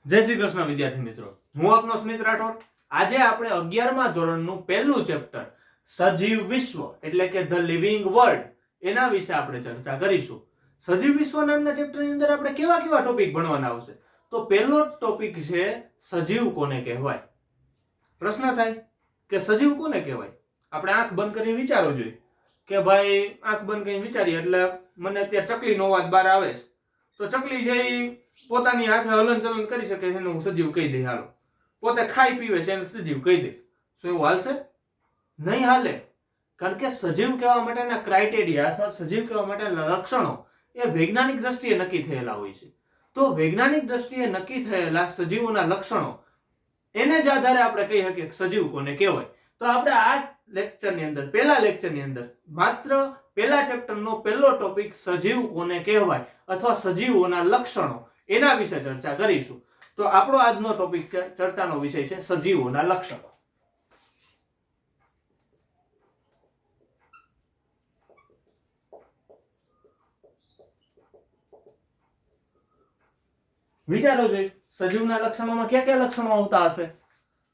જય શ્રી કૃષ્ણ વિદ્યાર્થી મિત્રો, હું આપનો સ્મિત રાઠોડ। આજે આપણે 11મા ધોરણનું પહેલું ચેપ્ટર સજીવ વિશ્વ એટલે કે ધ લિવિંગ વર્લ્ડ એના વિશે આપણે ચર્ચા કરીશું। સજીવ વિશ્વ નામના ચેપ્ટરની અંદર આપણે કેવા કેવા ટોપિક ભણવાના આવશે? તો પહેલો ટોપિક છે સજીવ કોને કહેવાય। પ્રશ્ન થાય કે સજીવ કોને કહેવાય? આપણે આંખ બંધ કરીને વિચારવું જોઈએ કે ભાઈ આંખ બંધ કરીને વિચારીએ એટલે મને ત્યાં ચકલીનો અવાજ બહાર આવે છે, તો ચકલી છે એ પોતાની હાથે હલનચલન કરી શકે છે, હું સજીવ કહી દઈશ। હાલો, પોતે ખાઈ પીવે છે એને સજીવ કહી દઈશ, શું એવું હાલશે? નહીં હાલે। કારણ કે સજીવ કહેવા માટેના ક્રાઇટેરિયા અથવા સજીવ કહેવા માટેના લક્ષણો એ વૈજ્ઞાનિક દ્રષ્ટિએ નક્કી થયેલા હોય છે। તો વૈજ્ઞાનિક દ્રષ્ટિએ નક્કી થયેલા સજીવોના લક્ષણો એને જ આધારે આપણે કહી શકીએ કે સજીવ કોને કહેવાય। તો આપણે આ લેક્ચરની અંદર, પહેલા લેક્ચરની અંદર માત્ર પહેલા ચેપ્ટરનો પહેલો ટોપિક સજીવ કોને કહેવાય અથવા સજીવોના લક્ષણો એના વિશે ચર્ચા કરીશું। તો આપણો આજનો ટોપિક છે, ચર્ચાનો વિષય છે સજીવોના લક્ષણો। વિચારો જોઈએ સજીવના લક્ષણોમાં કયા કયા લક્ષણો આવતા હશે?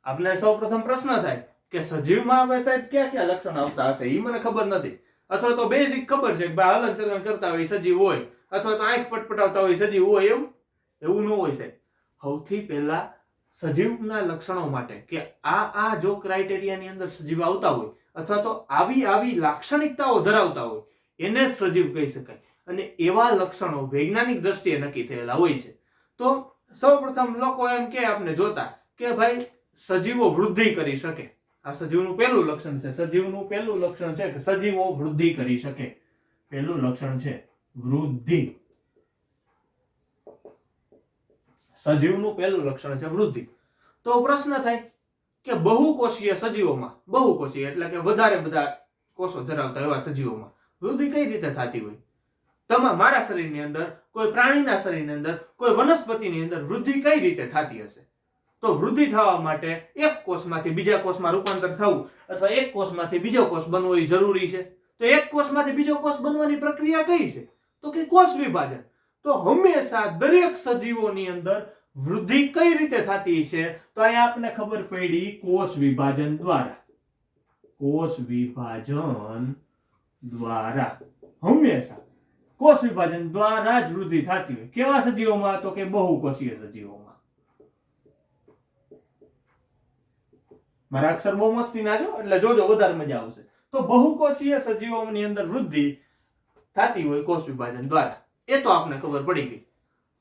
આપણે સૌપ્રથમ પ્રશ્ન થાય કે સજીવમાં આપણે સાહેબ કયા કયા લક્ષણ આવતા હશે? એ મને ખબર નથી, અથવા તો બેઝિક ખબર છે કે ભાઈ હલનચલન કરતા હોય સજીવ હોય, અથવા તો આંખ પટપટાવતા હોય સજીવ હોય, એવું ન હોય સાહેબ। સૌથી પહેલા સજીવના લક્ષણો માટે કે આ જો ક્રાઇટેરિયાની અંદર સજીવ આવતા હોય અથવા તો આવી લાક્ષણિકતાઓ ધરાવતા હોય એને જ સજીવ કહી શકાય, અને એવા લક્ષણો વૈજ્ઞાનિક દ્રષ્ટિએ નક્કી થયેલા હોય છે। તો સૌપ્રથમ લોકો એમ કે આપણે જોતા કે ભાઈ સજીવો વૃદ્ધિ કરી શકે, આ સજીવનું પહેલું લક્ષણ છે। સજીવનું પહેલું લક્ષણ છે કે સજીવો વૃદ્ધિ કરી શકે। પહેલું લક્ષણ છે વૃદ્ધિ। સજીવનું પહેલું લક્ષણ છે વૃદ્ધિ। તો પ્રશ્ન થાય કે બહુકોષીય સજીવોમાં, બહુકોષીય એટલે કે વધારે બધા કોષો ધરાવતા એવા સજીવોમાં વૃદ્ધિ કઈ રીતે થતી હોય? મારા શરીરની અંદર, કોઈ પ્રાણીના શરીરની અંદર, કોઈ વનસ્પતિની અંદર વૃદ્ધિ કઈ રીતે થતી હશે? તો વૃદ્ધિ થવા માટે એક કોષમાંથી બીજા કોષમાં રૂપાંતર થવું અથવા એક કોષમાંથી બીજો કોષ બનવો એ જરૂરી છે। તો એક કોષમાંથી બીજો કોષ બનવાની પ્રક્રિયા કઈ છે? તો કે કોષ વિભાજન। તો હંમેશા દરેક સજીવોની અંદર વૃદ્ધિ કઈ રીતે થતી છે? તો અહીંયા આપણે ખબર પડી કોષ વિભાજન દ્વારા। કોષ વિભાજન દ્વારા હંમેશા કોષ વિભાજન દ્વારા જ વૃદ્ધિ થતી હોય। કેવા સજીવોમાં? તો કે બહુકોષીય સજીવોમાં। મારા અક્ષર બહુ મસ્તી ના છો એટલે જોજો, વધારે મજા આવશે। તો બહુકોષીય સજીવોની અંદર વૃદ્ધિ થતી હોય કોષ વિભાજન દ્વારા, એ તો આપને ખબર પડી ગઈ।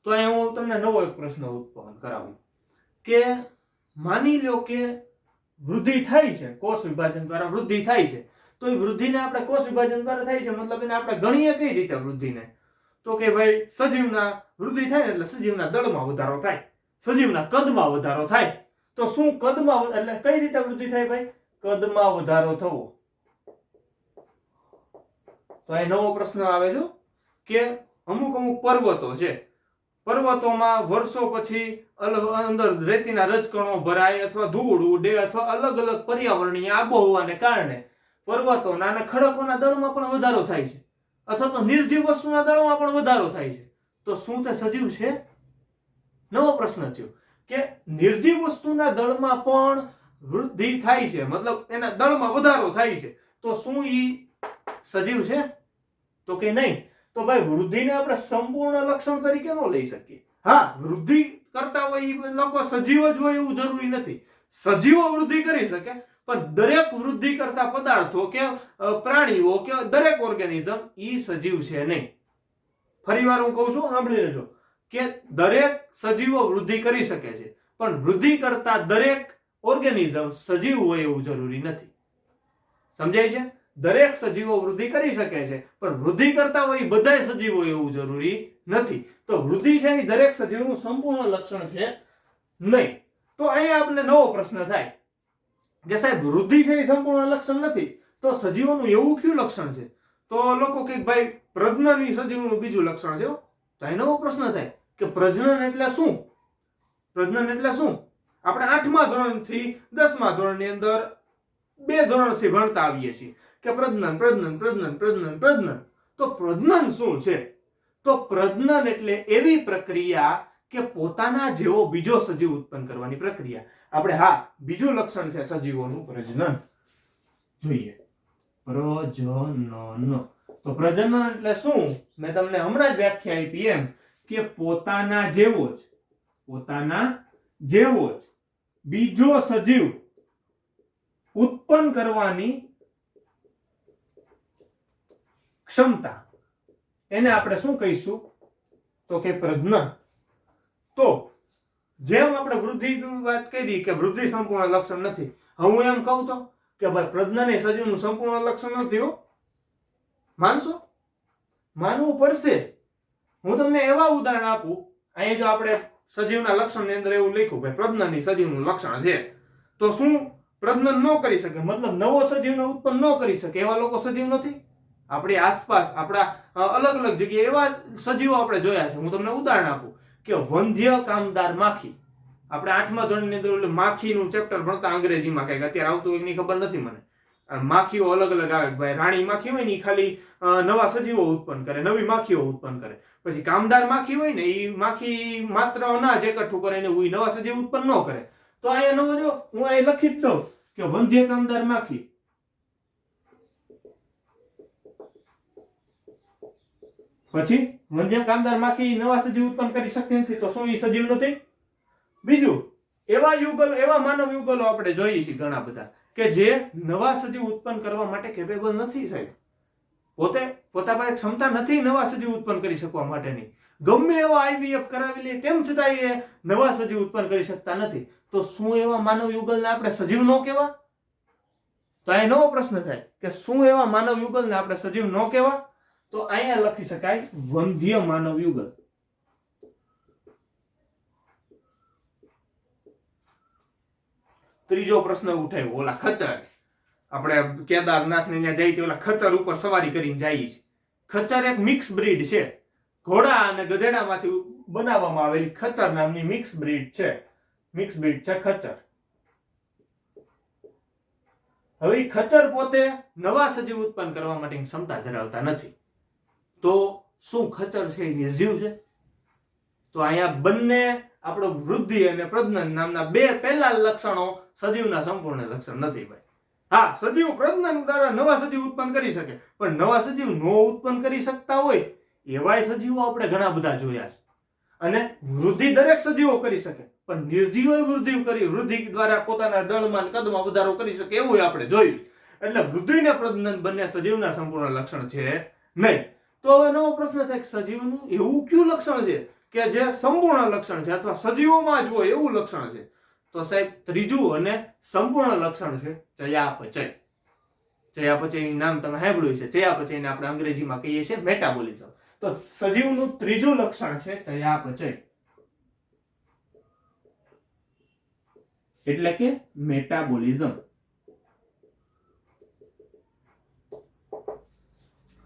તો અહીં હું તમને નવો એક પ્રશ્ન ઉત્પન્ન કરાવું કે માની લો કે વૃદ્ધિ થાય છે, કોષ વિભાજન દ્વારા વૃદ્ધિ થાય છે, તો એ વૃદ્ધિને આપણે કોષ વિભાજન દ્વારા થાય છે મતલબ એને આપણે ગણીએ કઈ રીતે વૃદ્ધિને? તો કે ભાઈ સજીવના વૃદ્ધિ થાય એટલે સજીવના દળમાં વધારો થાય, સજીવના કદમાં વધારો થાય। તો શું કદમાં એટલે કઈ રીતે વૃદ્ધિ થાય ભાઈ? કદમાં વધારો થવો। તો અહીં નવો પ્રશ્ન આવે છે કે અમુક પર્વતો છે, પર્વતોમાં વર્ષો પછી અંદર રેતીના રજકણો ભરાય અથવા ધૂળ ઉડે અથવા અલગ અલગ પર્યાવરણીય આબોહવાને કારણે પર્વતોના અને ખડકોના દળમાં પણ વધારો થાય છે, અથવા તો નિર્જીવ વસ્તુના દળમાં પણ વધારો થાય છે। તો શું તે સજીવ છે? નવો પ્રશ્ન થયો કે નિર્જીવ વસ્તુના દળમાં પણ વૃદ્ધિ થાય છે, મતલબ એના દળમાં વધારો થાય છે, તો શું ઈ સજીવ છે? તો કે નહીં। તો ભાઈ વૃદ્ધિને આપણે સંપૂર્ણ લક્ષણ તરીકે ન લઈ શકીએ। હા, વૃદ્ધિ કરતા હોય એ લોકો સજીવ જ હોય એવું જરૂરી નથી। સજીવો વૃદ્ધિ કરી શકે, પણ દરેક વૃદ્ધિ કરતા પદાર્થો કે પ્રાણીઓ કે દરેક ઓર્ગેનિઝમ ઈ સજીવ છે નહીં। ફરીવાર હું કહું છું, સાંભળી લેજો કે દરેક સજીવો વૃદ્ધિ કરી શકે છે, પણ વૃદ્ધિ કરતા દરેક ઓર્ગેનિઝમ સજીવ હોય એવું જરૂરી નથી। સમજાય છે? દરેક સજીવો વૃદ્ધિ કરી શકે છે, પણ વૃદ્ધિ કરતા હોય બધાય સજીવો એવું જરૂરી નથી। તો વૃદ્ધિ છે એ દરેક સજીવનું સંપૂર્ણ લક્ષણ છે નહીં। તો અહીંયા આપણે નવો પ્રશ્ન થાય કે સાહેબ વૃદ્ધિ છે એ સંપૂર્ણ લક્ષણ નથી, તો સજીવોનું એવું કયું લક્ષણ છે? તો લોકો કે ભાઈ પ્રજનન એ સજીવનું બીજું લક્ષણ છે। તો અહીં નવો પ્રશ્ન થાય કે પ્રજનન એટલે શું? પ્રજનન એટલે શું? આપણે 8મા ધોરણથી 10મા ધોરણની અંદર 2 ધોરણથી ભણતા આવીએ છીએ કે પ્રજનન પ્રજનન પ્રજનન પ્રજનન પ્રજનન। તો પ્રજનન શું છે? તો પ્રજનન એટલે એવી પ્રક્રિયા કે પોતાના જેવો બીજો સજીવ ઉત્પન્ન કરવાની પ્રક્રિયા. આપણે હા બીજું લક્ષણ છે સજીવોનું પ્રજનન. જોઈએ પ્રજનન. તો પ્રજનન એટલે શું? મેં તમને હમણાં જ વ્યાખ્યા આપી એમ કે પોતાના જેવો જ બીજો સજીવ ઉત્પન્ન કરવાની ક્ષમતા, એને આપણે શું કહીશું? તો કે પ્રજનન. તો જેમ આપણે વૃદ્ધિની વાત કરી કે વૃદ્ધિ સંપૂર્ણ લક્ષણ નથી, હું એમ કહું તો કે ભાઈ પ્રજનન એ સજીવનું સંપૂર્ણ લક્ષણ નથી હો. માનશો? માનવું પડશે. હું તમને એવા ઉદાહરણ આપું. અહીંયા જો આપણે સજીવના લક્ષણની અંદર એવું લખ્યું કે પ્રજનન એ સજીવનું લક્ષણ છે, તો શું પ્રજનન ન કરી શકે, મતલબ નવો સજીવને ઉત્પન્ન ન કરી શકે એવા લોકો સજીવ નથી? આપણી આસપાસ આપણા અલગ અલગ જગ્યાએ એવા સજીવો આપણે જોયા છે. હું તમને ઉદાહરણ આપું કે વંધ્ય કામદાર માખી. આપણે 8મા ધોરણની અંદર માખીનું ચેપ્ટર ભણતા અંગ્રેજીમાં, કઈક અત્યારે આવતું એની ખબર નથી મને. માખીઓ અલગ અલગ આવે. ભાઈ રાણી માખી હોય ને એ ખાલી નવા સજીવો ઉત્પન્ન કરે, નવી માખીઓ ઉત્પન્ન કરે. પછી કામદાર માખી હોય ને એ માખી માત્ર અનાજ એકઠું કરે ને નવા સજીવ ઉત્પન્ન ન કરે. તો અહીંયા નવો જો હું અહીં લખી જ દઉં કે વંધ્ય કામદાર માખી. પછી વંધ્ય કામદાર માખી નવા સજીવ ઉત્પન્ન કરી શકતી નથી, તો શું એ સજીવ નથી? બીજું એવા માનવ યુગલો આપણે જોઈએ છીએ ઘણા બધા કે જે નવા સજીવ ઉત્પન્ન કરવા માટે કેપેબલ નથી સાહેબ. પોતા પાસે ક્ષમતા નથી નવા સજીવ ઉત્પન્ન કરી શકવા માટેની. ગમે એવો આઈવીએફ કરાવી લે તેમ છતાં એ નવા સજીવ ઉત્પન્ન કરી શકતા નથી. તો શું એવા માનવ યુગલને આપણે સજીવ ન કહેવા? તો અહીં નવો પ્રશ્ન થાય કે શું એવા માનવ યુગલને આપણે સજીવ ન કહેવા? તો અહીંયા લખી શકાય વંધ્ય માનવ યુગલ. ત્રીજો પ્રશ્ન ઉઠાયો ઓલા ખચ્ચર. આપણે કેદારનાથ ને ત્યાં જઈએ ઓલા ખચ્ચર ઉપર સવારી કરીને જઈએ છીએ. ખચ્ચર એક મિક્સ બ્રીડ છે. ઘોડા અને ગધેડામાંથી બનાવવામાં આવેલી ખચ્ચર નામની મિક્સ બ્રીડ છે ખચ્ચર. હવે ખચ્ચર પોતે નવા સજીવ ઉત્પન્ન કરવા માટેની ક્ષમતા ધરાવતા નથી. તો શું ખચ્ચર છે એ નિર્જીવ છે? તો અહીંયા બંને આપણો વૃદ્ધિ અને પ્રજનન નામના બે પહેલા લક્ષણો સજીવના સંપૂર્ણ લક્ષણ નથી ભાઈ. હા, સજીવ પ્રજનન દ્વારા નવા સજીવ ઉત્પન્ન કરી શકે, પણ નવા સજીવ નો ઉત્પન્ન કરી શકતા હોય એવાય સજીવો આપણે ઘણા બધા જોયા છે. અને વૃદ્ધિ દરેક સજીવો કરી શકે, પણ નિર્જીવો વૃદ્ધિ દ્વારા પોતાના દળમાં કદમાં વધારો કરી શકે એવું આપણે જોયું. એટલે વૃદ્ધિ ને પ્રજનન બંને સજીવના સંપૂર્ણ લક્ષણ છે નહીં. તો હવે નવો પ્રશ્ન થાય કે સજીવનું એવું કયું લક્ષણ છે કે જે સંપૂર્ણ લક્ષણ છે અથવા સજીવોમાં જ હોય એવું લક્ષણ છે? તો સાહેબ ત્રીજું અને સંપૂર્ણ લક્ષણ છે ચયાપચય. ચયાપચયનું નામ તમે સાંભળ્યું છે. ચયાપચયને આપણે અંગ્રેજીમાં કહીએ છીએ મેટાબોલિઝમ. તો સજીવનું ત્રીજું લક્ષણ છે ચયાપચય, એટલે કે મેટાબોલિઝમ.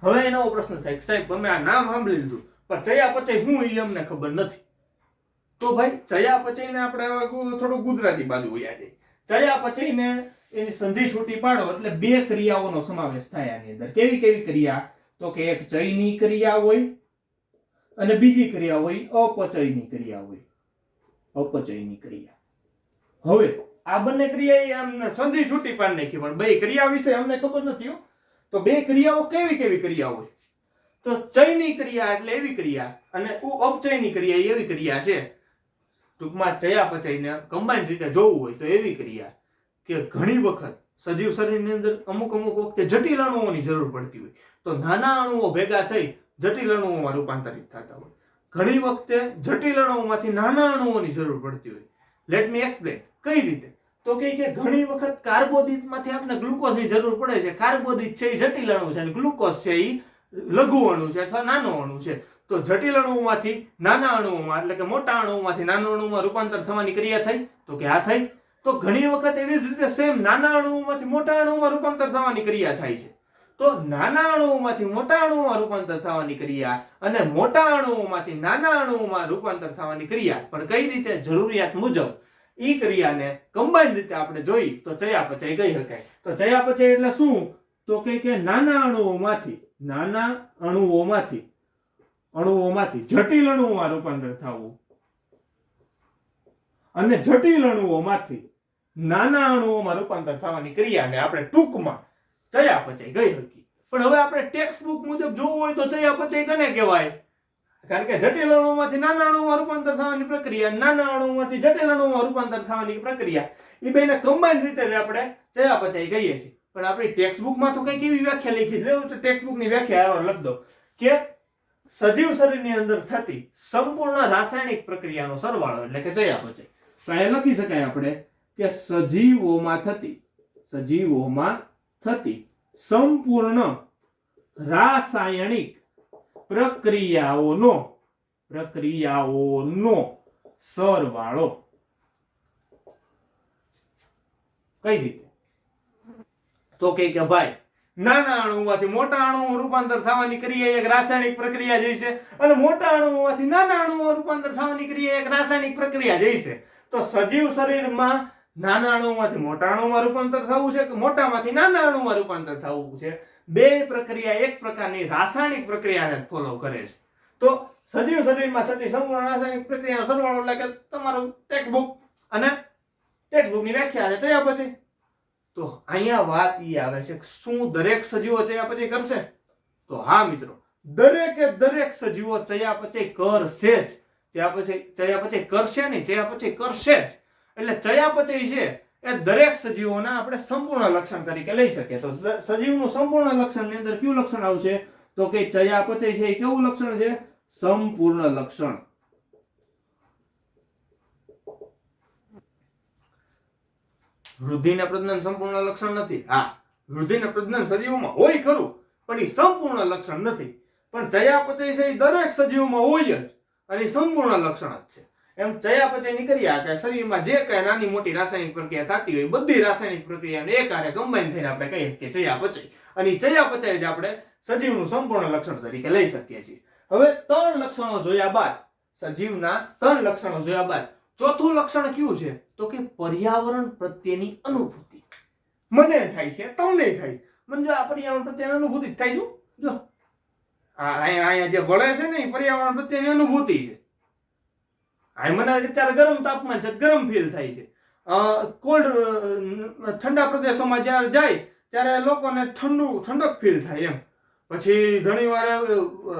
હવે એનો પ્રશ્ન થાય કે સાહેબ અમે આ નામ સાંભળી લીધું પણ ચયાપચય શું એ અમને ખબર નથી. તો ભાઈ ચયાપચયને આપણે થોડું ગુજરાતી બાજુ વયા જઈએ. ચયાપચયને એની સંધિ છૂટી પાડો એટલે બે ક્રિયાઓનો સમાવેશ થાય આની અંદર. કેવી કેવી ક્રિયા? તો કે એક ચયની ક્રિયા હોય અને બીજી ક્રિયા હોય અપચયની ક્રિયા હોય. અપચયની ક્રિયા. હવે આ બંને ક્રિયા અમને સંધિ છૂટી પાડી નાખી, પણ બે ક્રિયા વિશે અમને ખબર નથી. તો બે ક્રિયાઓ કેવી કેવી ક્રિયા હોય? તો ચયની ક્રિયા એટલે એવી ક્રિયા અને અપચયની ક્રિયા એવી ક્રિયા છે. ટૂંકમાં ચયાપચયને કમ્બાઈન રીતે જોવું હોય તો એવી ક્રિયા કે ઘણી વખત સજીવ શરીરની અંદર અમુક વખતે જટિલ અણુઓની જરૂર પડતી હોય, તો નાના અણુઓ ભેગા થઈ જટિલ અણુઓમાં રૂપાંતરિત થતા હોય. ઘણી વખતે જટિલ અણુઓમાંથી નાના અણુઓની જરૂર પડતી હોય. Let me explain. કઈ રીતે? તો કે ઘણી વખત કાર્બોદિતમાંથી આપણે ગ્લુકોઝની જરૂર પડે છે. કાર્બોદિત છે એ જટિલ અણુ છે અને ગ્લુકોઝ છે એ લઘુ અણુ છે અથવા નાનો અણુ છે. તો જટિલ અણુઓમાંથી નાના અણુઓમાં એટલે કે મોટા અણુઓમાંથી નાના અણુમાં રૂપાંતર થવાની ક્રિયા થઈ? તો કે આ થઈ. તો ઘણી વખત એવી જ રીતે સેમ નાના અણુઓમાંથી મોટા અણુમાં રૂપાંતર થવાની ક્રિયા થાય છે. તો નાના અણુઓમાંથી મોટા અણુમાં રૂપાંતર થવાની ક્રિયા અને મોટા અણુઓમાંથી નાના અણુઓમાં રૂપાંતર થવાની ક્રિયા પણ કઈ રીતે? જરૂરિયાત મુજબ ઈ ક્રિયાને કમ્બાઈન રીતે આપણે જોઈ તો ચયાપચય કહી શકાય. તો ચયાપચય એટલે શું? તો કે નાના અણુઓમાંથી જટિલ અણુઓમાં રૂપાંતર થવું અને જટિલ અણુઓમાંથી નાના અણુઓમાં રૂપાંતર થવાની ક્રિયાને આપણે ટૂંકમાં ચયાપચય કહી શકીએ. પણ હવે આપણે ટેક્સ્ટ બુક મુજબ જોવું હોય તો ચયાપચય કોને કહેવાય? કારણ કે જટિલ અણુઓમાંથી નાના અણુઓમાં રૂપાંતર થવાની પ્રક્રિયા, નાના અણુઓમાંથી જટિલ અણુઓમાં રૂપાંતર થવાની પ્રક્રિયા, એ બેને કમ્બાઈન રીતે જ આપણે ચયાપચય કહીએ છીએ. પણ આપણી ટેક્સ્ટ બુકમાં તો કઈક એવી વ્યાખ્યા લખી છે, તો ટેક્સ્ટ બુકની વ્યાખ્યા લખ દો કે સજીવ શરીરની અંદર થતી સંપૂર્ણ રાસાયણિક પ્રક્રિયાનો સરવાળો એટલે કે ચયાપચય. તો અહીંયા લખી શકાય આપણે કે સજીવોમાં થતી સંપૂર્ણ રાસાયણિક પ્રક્રિયાઓનો સરવાળો. કઈ રીતે? તો કે ભાઈ નાના અણુમાંથી મોટા અણુમાં રૂપાંતર થવાની ક્રિયા એક રાસાયણિક પ્રક્રિયા જે છે, અને મોટા અણુમાંથી નાના અણુમાં રૂપાંતર થવાની ક્રિયા એક રાસાયણિક પ્રક્રિયા જે છે. તો સજીવ શરીરમાં નાના અણુમાંથી મોટા અણુમાં રૂપાંતર થવું છે કે મોટામાંથી નાના અણુમાં રૂપાંતર થવું છે, બે પ્રક્રિયા એક પ્રકારની રાસાયણિક પ્રક્રિયાને ફોલો કરે છે. તો સજીવ શરીરમાં થતી સંપૂર્ણ રાસાયણિક પ્રક્રિયાનો સરવાળો એટલે કે તમારું ટેક્સ્ટ બુક અને ટેક્સ્ટ બુકની વ્યાખ્યા અને ચયાપચય. તો અહીંયા વાત એ આવે છે કે શું દરેક સજીવો ચયાપચય કરશે? તો હા મિત્રો, દરેક સજીવો ચયાપચય કરશે જ. ચયાપચય કરશે નહીં, ચયાપચય કરશે જ. એટલે ચયાપચય છે એ દરેક સજીવોના આપણે સંપૂર્ણ લક્ષણ તરીકે લઈ શકીએ. તો સજીવનું સંપૂર્ણ લક્ષણની અંદર કયું લક્ષણ આવશે? તો કે ચયાપચય છે એ કેવું લક્ષણ છે? સંપૂર્ણ લક્ષણ. વૃદ્ધિ ને પ્રજનન સંપૂર્ણ લક્ષણ નથી. હા, વૃદ્ધિ ને પ્રજનન સજીવોમાં હોય ખરું, પણ એ સંપૂર્ણ લક્ષણ નથી. પણ ચયાપચય છે એ દરેક સજીવોમાં હોય જ, અને સંપૂર્ણ લક્ષણ જ છે. એમ ચયાપચયની ક્રિયા કે શરીરમાં જે કઈ નાની મોટી રાસાયણિક પ્રક્રિયા થતી હોય, બધી રાસાયણિક પ્રક્રિયાને એકહારે કમ્બાઈન થઈને આપણે કહીએ કે ચયાપચય. અને ચયાપચય જ આપણે સજીવનું સંપૂર્ણ લક્ષણ તરીકે લઈ શકીએ છીએ. હવે ત્રણ લક્ષણો જોયા બાદ, સજીવના ત્રણ લક્ષણો જોયા બાદ ચોથું લક્ષણ કયું છે? તો કે પર્યાવરણ પ્રત્યેની અનુભૂતિ. મને થાય છે, તમને થાય. મને જો આ પર્યાવરણ પ્રત્યેની અનુભૂતિ થાય છે. જો અહીંયા જે વળે છે ને એ પર્યાવરણ પ્રત્યેની અનુભૂતિ છે. આ મને અત્યારે ગરમ તાપમાન છે, ગરમ ફીલ થાય છે. ઠંડા પ્રદેશોમાં જ્યારે જાય ત્યારે લોકોને ઠંડક ફીલ થાય એમ. પછી ઘણી વાર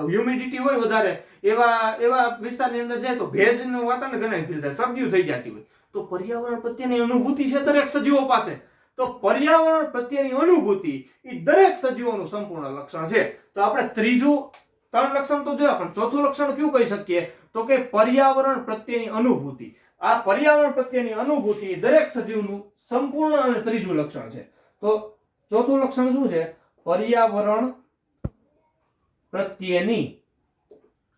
હ્યુમિડિટી હોય વધારે, એવા વિસ્તારની અંદર જાય તો ભેજનું વાતાવરણ ઘણા ફીલ થાય, શરદી થઈ જતી હોય. તો પર્યાવરણ પ્રત્યેની અનુભૂતિ છે દરેક સજીવો પાસે. તો પર્યાવરણ પ્રત્યેની અનુભૂતિ એ દરેક સજીવોનું સંપૂર્ણ લક્ષણ છે. તો આપણે ત્રણ લક્ષણ તો જોયા, પણ ચોથું લક્ષણ કયું કહી શકીએ? તો કે પર્યાવરણ પ્રત્યેની અનુભૂતિ. આ પર્યાવરણ પ્રત્યેની અનુભૂતિ દરેક સજીવનું સંપૂર્ણ અને ત્રીજું લક્ષણ છે. તો ચોથું લક્ષણ શું છે? પર્યાવરણ પ્રત્યેની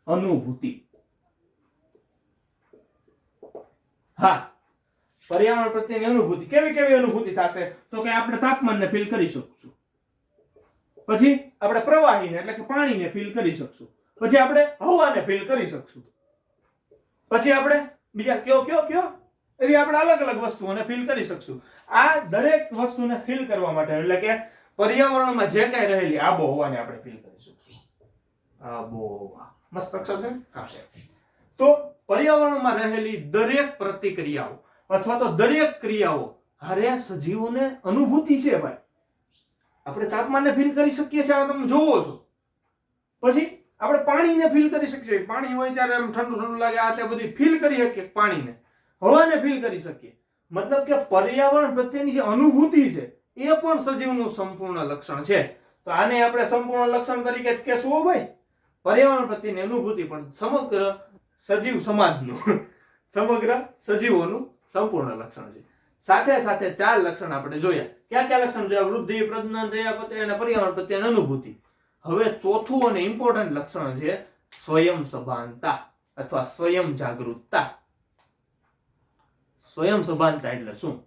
અનુભૂતિ. હા, પર્યાવરણ પ્રત્યેની અનુભૂતિ. કેવી અનુભૂતિ થશે? તો કે આપણે તાપમાનને ફીલ કરી શકશું, પછી આપણે પ્રવાહીને એટલે કે પાણીને ફીલ કરી શકશું, પછી આપણે હવાને ફીલ કરી શકશું, પછી આપણે બીજા કયો એવી આપણે અલગ વસ્તુઓને ફીલ કરી શકશું. આ દરેક વસ્તુને ફીલ કરવા માટે એટલે કે પર્યાવરણમાં જે કઈ રહેલી આબોહવાને આપણે ફીલ કરી શકશું. આબોહવા મસ્ત અક્ષર છે. હા, તો પર્યાવરણમાં રહેલી દરેક પ્રતિક્રિયાઓ અથવા તો દરેક ક્રિયાઓ હારે સજીવોને અનુભૂતિ છે ભાઈ. આપણે તાપમાનને ફીલ કરી શકીએ છીએ, તમે જોવો છો. પછી આપણે પાણીને ફીલ કરી શકીએ. પાણી હોય ત્યારે એમ ઠંડુ લાગે, આ તે બધી ફીલ કરી શકીએ. પાણીને, હવાને ફીલ કરી શકીએ. મતલબ કે પર્યાવરણ પ્રત્યેની જે અનુભૂતિ છે એ પણ સજીવનું સંપૂર્ણ લક્ષણ છે. તો આને આપણે સંપૂર્ણ લક્ષણ તરીકે જ કહેશું ભાઈ. પર્યાવરણ પ્રત્યેની અનુભૂતિ પણ સમગ્ર સજીવ સમાજનું, સમગ્ર સજીવોનું સંપૂર્ણ લક્ષણ છે. સાથે સાથે ચાર લક્ષણ આપણે જોયા. કયા લક્ષણ જોયા? વૃદ્ધિ, પ્રજનન, ચયાપચય અને પર્યાવરણ પ્રત્યેની અનુભૂતિ. હવે ચોથું અને ઇમ્પોર્ટન્ટ લક્ષણ છે સ્વયં સભાનતા અથવા સ્વયં જાગૃતતા. સ્વયં સભાનતા એટલે શું?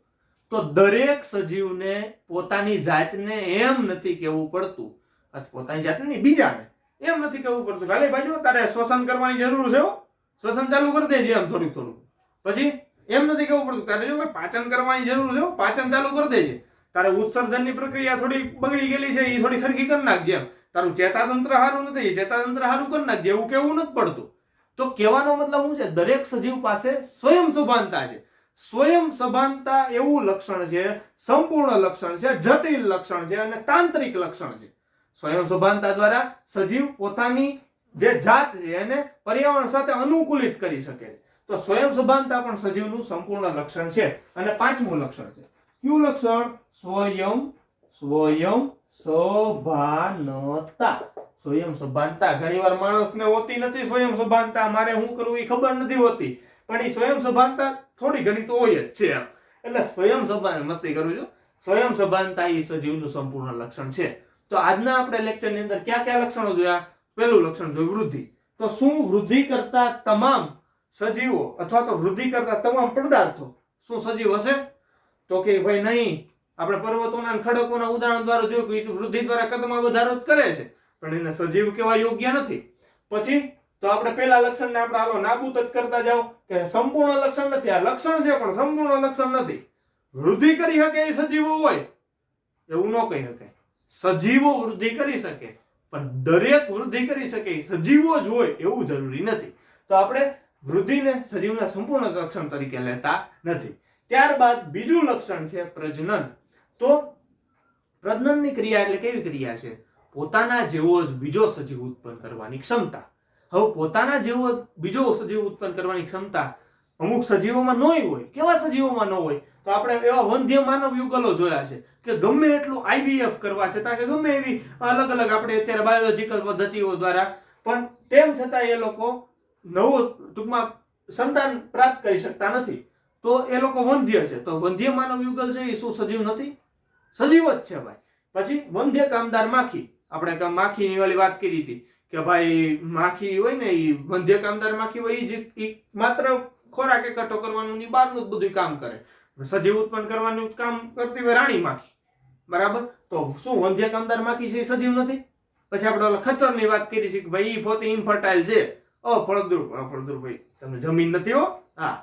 તો દરેક સજીવને પોતાની જાતને એમ નથી કહેવું પડતું, અથવા પોતાની જાતને નહીં બીજાને એમ નથી કહેવું પડતું ખાલી ભાઈ તારે શ્વસન કરવાની જરૂર છે, શ્વસન ચાલુ કરી દેજે એમ થોડું. પછી એમ નથી કહેવું પડતું તારે જો પાચન કરવાની જરૂર છે, પાચન ચાલુ કરી દેજે. તારે ઉત્સર્જનની પ્રક્રિયા થોડી બગડી ગયેલી છે, એ થોડી ખરખી કરી નાખજે એમ. તારું ચેતાતંત્ર સારું નથી, ચેતાતંત્ર સારું કરી નાખજે, એવું કેવું નથી પડતું. તો કહેવાનો મતલબ શું છે? દરેક સજીવ પાસે સ્વયં સભાનતા છે. સ્વયં સભાનતા એવું લક્ષણ છે, સંપૂર્ણ લક્ષણ છે, જટિલ લક્ષણ છે અને તાંત્રિક લક્ષણ છે. સ્વયં સભાનતા દ્વારા સજીવ પોતાની જે જાત છે એને પર્યાવરણ સાથે અનુકૂલિત કરી શકે છે. તો સ્વયં સભાનતા પણ સજીવનું સંપૂર્ણ લક્ષણ છે. અને પાંચમું લક્ષણ છે કયું લક્ષણ? સ્વયં સભાનતા. સ્વયં સભાનતા ઘણીવાર માણસને હોતી નથી. સ્વયં સભાનતા મારે શું કરવું એ ખબર નથી હોતી, પણ એ સ્વયં સભાનતા થોડી ઘણી તો હોય જ છે. એટલે સ્વયં સભાન મસ્તી કરું છું. સ્વયં સભાનતા એ સજીવનું સંપૂર્ણ લક્ષણ છે. તો આજના આપણે લેક્ચરની અંદર કયા કયા લક્ષણો જોયા? પહેલું લક્ષણ જોયું વૃદ્ધિ. તો શું વૃદ્ધિ કરતા તમામ સજીવો અથવા તો વૃદ્ધિ કરતા તમામ પદાર્થો શું સજીવ હશે? તો કે ભાઈ નહીં. આપણે પર્વતોના અને ખડકોના ઉદાહરણ દ્વારા જોયું કે વૃદ્ધિ દ્વારા કદમાં વધારો જ કરે છે, પણ એને સજીવ કહેવા યોગ્ય નથી. પછી તો આપણે પહેલા લક્ષણને આપણે હાલો નાબૂદ જ કરતા જાઓ કે સંપૂર્ણ લક્ષણ નથી. આ લક્ષણ છે પણ સંપૂર્ણ લક્ષણ નથી. વૃદ્ધિ કરી શકે એ સજીવો હોય એવું ન કહી શકાય. સજીવો વૃદ્ધિ કરી શકે, પણ દરેક વૃદ્ધિ કરી શકે એ સજીવો જ હોય એવું જરૂરી નથી. તો આપણે વૃદ્ધિને સજીવના સંપૂર્ણ લક્ષણ તરીકે લેતા નથી. ત્યારબાદ બીજું લક્ષણ છે પ્રજનન. તો પ્રજનનની ક્રિયા એટલે કેવી ક્રિયા છે? પોતાના જેવો જ બીજો સજીવ ઉત્પન્ન કરવાની ક્ષમતા. હવે પોતાના જેવો બીજો સજીવ ઉત્પન્ન કરવાની ક્ષમતા અમુક સજીવોમાં ન હોય. કેવા સજીવોમાં ન હોય? તો આપણે એવા વંધ્ય માનવ યુગલો જોયા છે કે ગમે એટલું IVF કરવા છતાં કે ગમે એવી અલગ અલગ આપણે અત્યારે બાયોલોજીકલ પદ્ધતિઓ દ્વારા પણ તેમ છતાં એ લોકો નવું ટૂંકમાં સંતાન પ્રાપ્ત કરી શકતા નથી. તો એ લોકો વંધ્ય છે. તો વંધ્ય માનવ યુગલ છે એ શું સજીવ નથી? સજીવ જ છે ભાઈ. પછી વંધ્ય કામદાર માખી. આપણે માખીની વાળી વાત કરી હતી કે ભાઈ માખી હોય ને એ વંધ્ય કામદાર માખી હોય એ માત્ર ખોરાક એકઠો કરવાનું ની બહારનું જ બધું કામ કરે. સજીવ ઉત્પન્ન કરવાનું કામ કરતી હોય રાણી માખી, બરાબર. તો શું વંધ્ય કામદાર માખી છે એ સજીવ નથી? પછી આપણે ખચ્ચરની વાત કરી છે કે ભાઈ એ પોતે ઇનફર્ટાઇલ છે, અફળદ્રુપ ભાઈ તમને જમીન નથી હો. હા,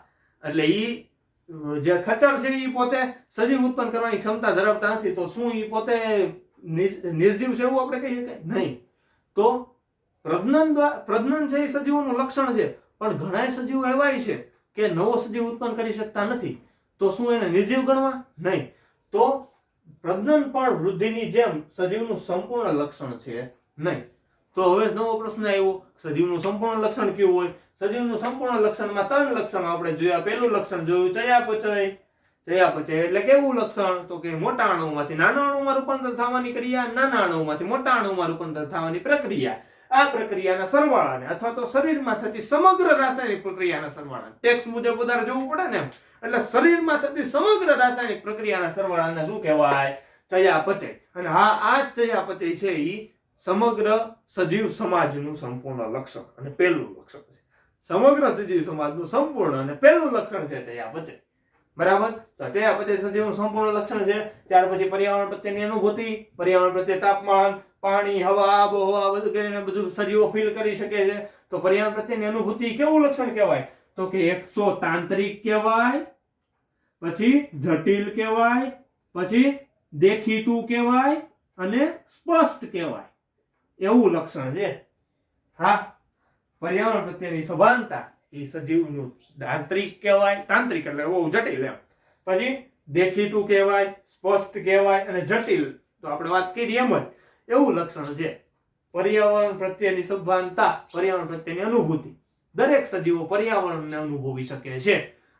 એટલે ઈ જે ખચ્ચર છે એ પોતે સજીવ ઉત્પન્ન કરવાની ક્ષમતા ધરાવતા નથી. તો શું એ પોતે નિર્જીવ છે એવું આપણે કહી શકાય? નહીં. તો પ્રજનન છે એ સજીવોનું લક્ષણ છે, પણ ઘણા સજીવો એવા છે કે નવો સજીવ ઉત્પન્ન કરી શકતા નથી. તો શું એને નિર્જીવ ગણવા? નહીં. તો પ્રજનન પણ વૃદ્ધિની જેમ સજીવનું સંપૂર્ણ લક્ષણ છે નહીં. તો હવે નવો પ્રશ્ન આવ્યો, સજીવનું સંપૂર્ણ લક્ષણ કેવું હોય? સજીવનું સંપૂર્ણ લક્ષણમાં 3 લક્ષણો આપણે જોયા. પહેલું લક્ષણ જોયું ચયાપચય. ચયાપચય એટલે કેવું લક્ષણ? તો કે મોટા અણુમાંથી નાના અણુમાં રૂપાંતર થવાની ક્રિયા, નાના અણુમાંથી મોટા અણુમાં રૂપાંતર થવાની પ્રક્રિયા. આ પ્રક્રિયાના સરવાળાને અથવા તો શરીરમાં થતી સમગ્ર રાસાયણિક પ્રક્રિયાના સરવાળાને ટેક્સ મુજબ વધારે જોવું પડે ને, એટલે શરીરમાં થતી સમગ્ર રાસાયણિક પ્રક્રિયાના સરવાળાને શું કહેવાય? ચયાપચય. અને આ ચયાપચય છે એ સમગ્ર સજીવ સમાજનું સંપૂર્ણ લક્ષણ અને પહેલું લક્ષણ છે. સમગ્ર સજીવ સમાજનું સંપૂર્ણ અને પહેલું લક્ષણ છે ચયાપચય, બરાબર. તો ચયાપચય સજીવનું સંપૂર્ણ લક્ષણ છે. ત્યાર પછી પર્યાવરણ પ્રત્યેની અનુભૂતિ. પર્યાવરણ પ્રત્યે તાપમાન, પાણી, હવા, આબોહવા બધું કરીને બધું સજીવો ફીલ કરી શકે છે. તો પર્યાવરણ પ્રત્યેની અનુભૂતિ કેવું લક્ષણ કહેવાય? તો કે એક તો તાંત્રિક કહેવાય, પછી જટિલ કહેવાય, પછી દેખીતું કહેવાય અને સ્પષ્ટ કહેવાય એવું લક્ષણ છે. હા, પર્યાવરણ પ્રત્યેની સભાનતા એ સજીવનું તાંત્રિક કહેવાય. તાંત્રિક એટલે બહુ જટિલ એમ. પછી દેખીતું કહેવાય, સ્પષ્ટ કહેવાય અને જટિલ તો આપણે વાત કરી એમ જ એવું લક્ષણ છે. પર્યાવરણ પ્રત્યેની સભાનતા, પર્યાવરણ પ્રત્યેની અનુભૂતિ. દરેક સજીવો પર્યાવરણને અનુભવી શકે છે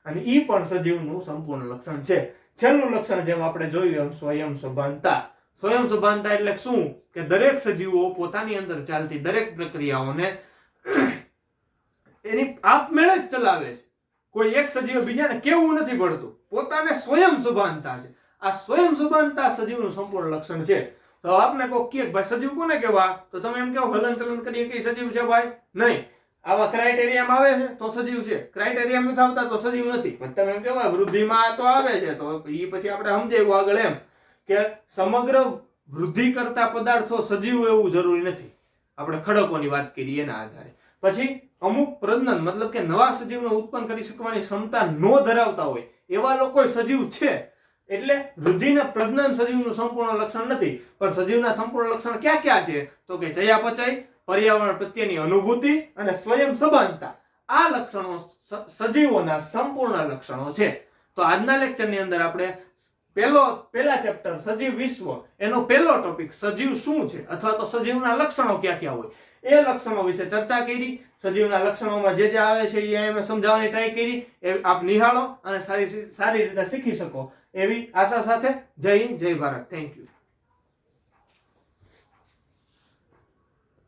અને એ પણ સજીવનું સંપૂર્ણ લક્ષણ છે. છેલ્લું લક્ષણ જેમ આપણે જોયું એમ સ્વયં સભાનતા. સ્વયં સભાનતા એટલે શું? કે દરેક સજીવો પોતાની અંદર ચાલતી દરેક પ્રક્રિયાઓને એની આપમેળે જ ચલાવે છે. કોઈ એક સજીવ બીજાને કેવું નથી પડતું, પોતાને સ્વયં સભાનતા છે. આ સ્વયં સભાનતા સજીવનું સંપૂર્ણ લક્ષણ છે. તો આપને કોઈ કે ભાઈ સજીવ કોને કહેવા? તો તમે એમ કહો હલન ચલન કરીએ કે સજીવ છે? ભાઈ નહીં. આવા ક્રાઇટેરિયામાં આવે છે તો સજીવ છે, ક્રાઇટેરિયામાં નથી આવતા તો સજીવ નથી. પણ તમે એમ કહેવાય વૃદ્ધિમાં તો આવે છે તો એ પછી આપણે સમજાવ્યું આગળ એમ કે સમગ્ર વૃદ્ધિ કરતા પદાર્થો સજીવ એવું જરૂરી નથી. આપણે ખડકોની વાત કરીએ એના આધારે. પછી અમુક પ્રજનન મતલબ કે નવા સજીવને ઉત્પન્ન કરી શકવાની ક્ષમતા ન ધરાવતા હોય એવા લોકો સજીવ છે. એટલે વૃદ્ધિના પ્રજનન સજીવનું સંપૂર્ણ લક્ષણ નથી. પણ સજીવના સંપૂર્ણ લક્ષણ ક્યાં ક્યાં છે? તો કે ચયાપચય, પર્યાવરણ પ્રત્યેની અનુભૂતિ અને સ્વયં સભાનતા. આ લક્ષણો સજીવોના સંપૂર્ણ લક્ષણો છે. તો આજના લેક્ચરની અંદર આપણે પહેલા ચેપ્ટર સજીવ વિશ્વ એનો પહેલો ટોપિક સજીવ શું છે અથવા તો સજીવના લક્ષણો ક્યાં ક્યાં હોય એ લક્ષણો વિશે ચર્ચા કરી. સજીવના લક્ષણોમાં જે આવે છે એ અમે સમજાવવાની ટ્રાય કરી. એ આપ નિહાળો અને સારી રીતે શીખી શકો એવી આશા સાથે જય હિન્દ, જય ભારત. Thank you.